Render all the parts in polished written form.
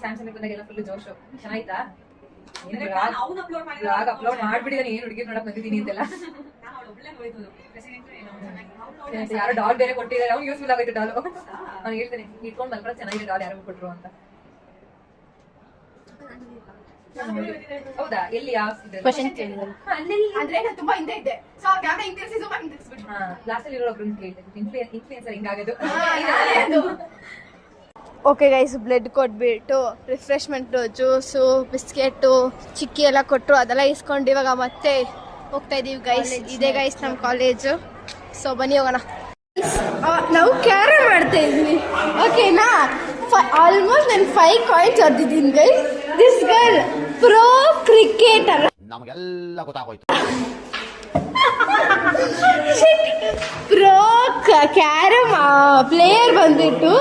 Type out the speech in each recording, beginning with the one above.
Samsung ಬಂದಾಗೆಲ್ಲ full ಜೋಶು. ಚೆನ್ನಾಯ್ತಾ? Upload ಮಾಡ್ಬಿಟ್ಟಿದ್ದಾನೆ, ಏನ್ ಹುಡುಗಿ ನೋಡಕ್ ಬಂದಿದ್ದೀನಿ ಅಂತೆಲ್ಲ. ಯಾರೋ ಡಾಲ್ ಬೇರೆ ಕೊಟ್ಟಿದ್ದಾರೆ, ಅವ್ನು ಯೂಸ್ಫುಲ್ ಆಗೋಯ್ತು ಡಾಲು. ಅವ್ನು ಹೇಳ್ತಾನೆ ಇಟ್ಕೊಂಡ್ ಬಂದ್ಬಿಡ ಚೆನ್ನಾಗಿದೆ ಡಾಲ್ ಯಾರು ಕೊಟ್ರು ಅಂತ. ಹೌದಾ? ಎಲ್ಲಿ ಯಾವ ಅಂದ್ರೆ ತುಂಬಾ ಹಿಂದೆ ಇದ್ದೆ. ಲಾಸ್ಟ್ ಅಲ್ಲಿ ಇರೋ ಒಬ್ರನ್ನ ಕೇಳಿದೆ, ಇನ್ಫ್ಲೂಯೆನ್ಸರ್ ಹಿಂಗಾಗೋದು. ಓಕೆ ಗೈಸ್, ಬ್ಲಡ್ ಕೊಟ್ಬಿಟ್ಟು ರಿಫ್ರೆಶ್ಮೆಂಟು, ಜ್ಯೂಸು, ಬಿಸ್ಕೆಟು, ಚಿಕ್ಕಿ ಎಲ್ಲ ಕೊಟ್ಟರು, ಅದೆಲ್ಲ ಇಸ್ಕೊಂಡು ಇವಾಗ ಮತ್ತೆ ಹೋಗ್ತಾ ಇದೀವಿ ಗೈಸ್. ಇದೇ ಗೈಸ್ ನಮ್ಮ ಕಾಲೇಜು. ಸೊ ಬನ್ನಿ ಹೋಗೋಣ. ನಾವು ಕ್ಯಾರಮ್ ಮಾಡ್ತಾ ಇದ್ವಿ, ಓಕೆನಾ? ಆಲ್ಮೋಸ್ಟ್ ನಾನು 5 ಕಾಯಿನ್ಸ್ ಹೊಡೆದಿದ್ದೀನಿ guys. This girl pro cricketer, ನಮಗೆಲ್ಲ ಗೊತ್ತಾಗೋಯ್ತು. ಪ್ರೋ ಕ್ಯಾರಮ್ ಪ್ಲೇಯರ್ ಬಂದ್ಬಿಟ್ಟು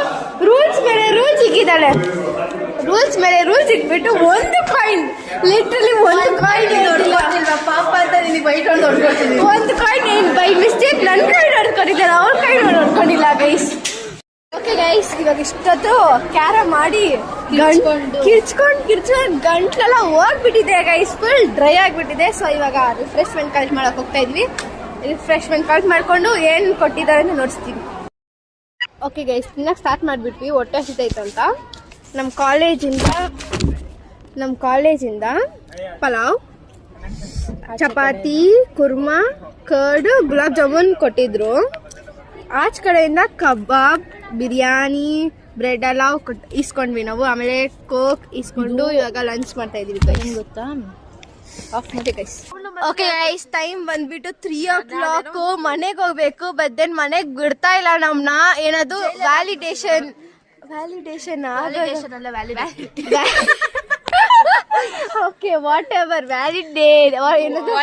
ರೂಲ್ಸ್ ಮೇಲೆ ರೂಲ್ಸ್ ಇಕ್ಕಿದ್ದಾಳೆ. ರೂಲ್ಸ್ ಮೇಲೆ ರೂಲ್ಸ್ ಇಟ್ಬಿಟ್ಟು ಒಂದು ಕಾಯಿನ್, ಲಿಟ್ರಲಿ ಒಂದು ಕಾಯಿನ್ ಪಾಪ ಅಂತ ನಿನಗೆ ಬೈಟ್ ಒಂದು ಹೊಡ್ಕೊಳ್ತೀನಿ. ಒಂದು ಕಾಯಿನ್ ಬೈ ಮಿಸ್ಟೇಕ್ ನನ್ನ ಕಾಯಿನ್ ಹೊಡ್ಕೊಂಡಿದ್ದಾರೆ, ಅವ್ರ ಕಾಯಿನ್ ಹೊಡ್ಕೊಂಡಿಲ್ಲ ಗೈಸ್. ಓಕೆ ಗೈಸ್, ಇವಾಗ ಇಷ್ಟೊತ್ತು ಕ್ಯಾರಮ್ ಮಾಡಿ ಕಿರ್ಚ್ಕೊಂಡು ಗಂಟ್ಲೆಲ್ಲ ಹೋಗ್ಬಿಟ್ಟಿದೆ ಗೈಸ್, ಫುಲ್ ಡ್ರೈ ಆಗಿಬಿಟ್ಟಿದೆ. ಸೊ ಇವಾಗ ರಿಫ್ರೆಶ್ಮೆಂಟ್ ಕಲೆಕ್ಟ್ ಮಾಡಕ್ ಹೋಗ್ತಾ ಇದ್ವಿ. ರಿಫ್ರೆಶ್ಮೆಂಟ್ ಕಲೆಕ್ಟ್ ಮಾಡ್ಕೊಂಡು ಏನು ಕೊಟ್ಟಿದ್ದಾರೆ ಅಂತ ನೋಡಿಸ್ತೀವಿ. ಓಕೆ ಗೈಸ್, ತಿನ್ನಕ್ಕೆ ಸ್ಟಾರ್ಟ್ ಮಾಡಿಬಿಟ್ವಿ, ಹೊಟ್ಟೆ ಹಸಿತೈತೆ ಅಂತ. ನಮ್ಮ ಕಾಲೇಜಿಂದ ಪಲಾವ್, ಚಪಾತಿ, ಕುರ್ಮಾ, ಕರ್ಡ್, ಗುಲಾಬ್ ಜಾಮೂನ್ ಕೊಟ್ಟಿದ್ರು. ಆಚ ಕಡೆಯಿಂದ ಕಬಾಬ್, ಬಿರಿಯಾನಿ, ಬ್ರೆಡ್ ಎಲ್ಲ ಇಸ್ಕೊಂಡ್ವಿ ನಾವು. ಆಮೇಲೆ ಕೋಕ್ ಇಸ್ಕೊಂಡು ಇವಾಗ ಲಂಚ್ ಮಾಡ್ತಾ ಇದೀವಿ ಗೊತ್ತಾ. ಓಕೆ ಗೈಸ್, ಟೈಮ್ ಬಂದ್ಬಿಟ್ಟು 3 o'clock. ಮನೆಗೆ ಹೋಗ್ಬೇಕು, ಬಟ್ ದೆನ್ ಮನೆಗೆ ಬಿಡ್ತಾ ಇಲ್ಲ ನಮ್ನ. ಏನದು validation okay, what ever valid day ಏನದು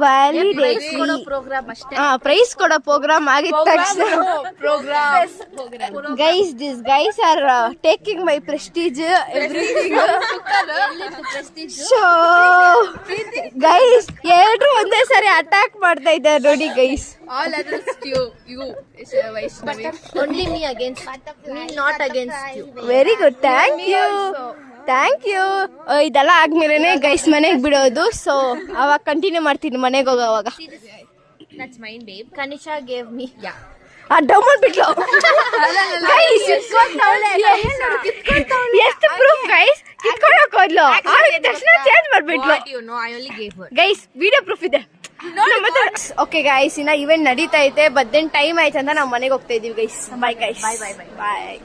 ವ್ಯಾಲಿಡೇಷನ್ ಪ್ರೋಗ್ರಾಮ್ ಅಷ್ಟೇ. ಪ್ರೈಸ್ ಕೊಡೋ ಪ್ರೋಗ್ರಾಮ್ ಆಗಿದ ತಕ್ಷಣ guys are taking my Prestige everything. So guys ಎಲ್ರು ಒಂದೇ ಸಾರಿ ಅಟ್ಯಾಕ್ ಮಾಡ್ತಾ ಇದ್ದಾರೆ ನೋಡಿ guys. All others you Vaishnavi. Only me against me, not against you. Very good, thank you. ಇದೆಲ್ಲ ಆದ್ಮೇಲೆ ಗೈಸ್ ಮನೆಗೆ ಬಿಡೋದು. ಸೊ ಅವಾಗ ಕಂಟಿನ್ಯೂ ಮಾಡ್ತೀನಿ ಮನೆಗೆ ಹೋಗೋವಾಗ. That's mine, babe. Kanisha gave me. Yeah. Down ಬಿಟ್ಲು ಗೈಸ್. ಎಷ್ಟು ಪ್ರೂಫ್ ಗೈಸ್, ಕಿತ್ಕೊಳಕ್ ಹೋದ್ಲು, ತಕ್ಷಣ ಚೇಂಜ್ ಮಾಡ್ಬಿಟ್ಲು. I only gave her. Guys video proof ಇದೆ. ಓಕೆ ಗೈಸ್, ಇನ್ನ ಇವೆಂಟ್ ನಡೀತಾ ಐತೆ, ಬಟ್ ದೆನ್ ಟೈಮ್ ಆಯ್ತು ಅಂತ ನಾವು ಮನೆಗೆ ಹೋಗ್ತಾ ಇದೀವಿ ಗೈಸ್. ಬಾಯ್ ಗೈಸ್, ಬಾಯ್.